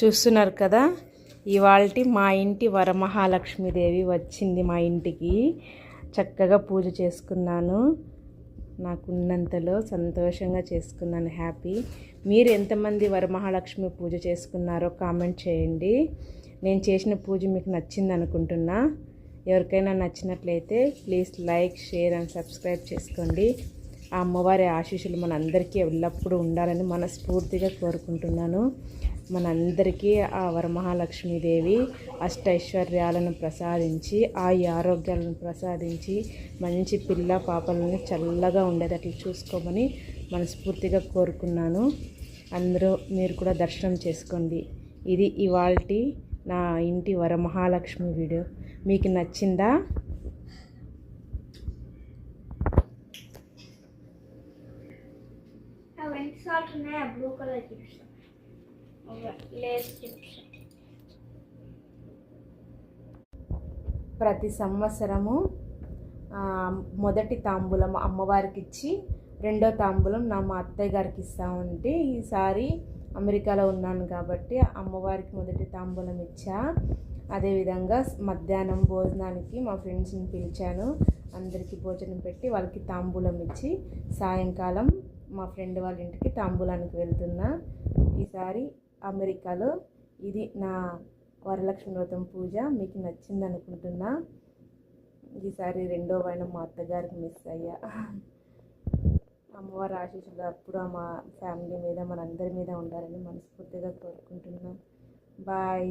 చూస్తున్నారు కదా, ఇవాల్టి మా ఇంటి వరమహాలక్ష్మీదేవి వచ్చింది మా ఇంటికి. చక్కగా పూజ చేసుకున్నాను, నాకున్నంతలో సంతోషంగా చేసుకున్నాను. హ్యాపీ. మీరు ఎంతమంది వరమహాలక్ష్మి పూజ చేసుకున్నారో కామెంట్ చేయండి. నేను చేసిన పూజ మీకు నచ్చింది అనుకుంటున్నా. ఎవరికైనా నచ్చినట్లయితే please like, share and subscribe చేసుకోండి. ఆ అమ్మవారి ఆశీస్సులు మనందరికీ ఎల్లప్పుడూ ఉండాలని మనస్ఫూర్తిగా కోరుకుంటున్నాను. మనందరికీ ఆ వరమహాలక్ష్మీదేవి అష్టైశ్వర్యాలను ప్రసాదించి, ఆరోగ్యాలను ప్రసాదించి, మంచి పిల్ల పాపలను చల్లగా ఉండేటట్లు చూసుకోమని మనస్ఫూర్తిగా కోరుకున్నాను. అందరూ మీరు కూడా దర్శనం చేసుకోండి. ఇది ఇవాల్టి నా ఇంటి వరమహాలక్ష్మి వీడియో. మీకు నచ్చిందా? Blue colour chips, Lay's chips. ప్రతి సంవత్సరము మొదటి తాంబూలం అమ్మవారికి ఇచ్చి రెండో తాంబూలం మా అత్తయ్య గారికి ఇస్తామంటే, ఈసారి అమెరికాలో ఉన్నాను కాబట్టి అమ్మవారికి మొదటి తాంబూలం ఇచ్చా. అదేవిధంగా మధ్యాహ్నం భోజనానికి మా ఫ్రెండ్స్ని పిలిచాను. అందరికీ భోజనం పెట్టి వాళ్ళకి తాంబూలం ఇచ్చి సాయంకాలం మా ఫ్రెండ్ వాళ్ళ ఇంటికి తాంబూలానికి వెళ్తున్నా. ఈసారి అమెరికాలో. ఇది నా వరలక్ష్మి వ్రతం పూజ. మీకు నచ్చింది అనుకుంటున్నా. ఈసారి రెండో వాయినం మా అత్తగారికి మిస్ అయ్యా. అమ్మవారి ఆశీస్సులు అప్పుడు మా ఫ్యామిలీ మీద, మనందరి మీద ఉండాలని మనస్ఫూర్తిగా కోరుకుంటున్నాం. బాయ్.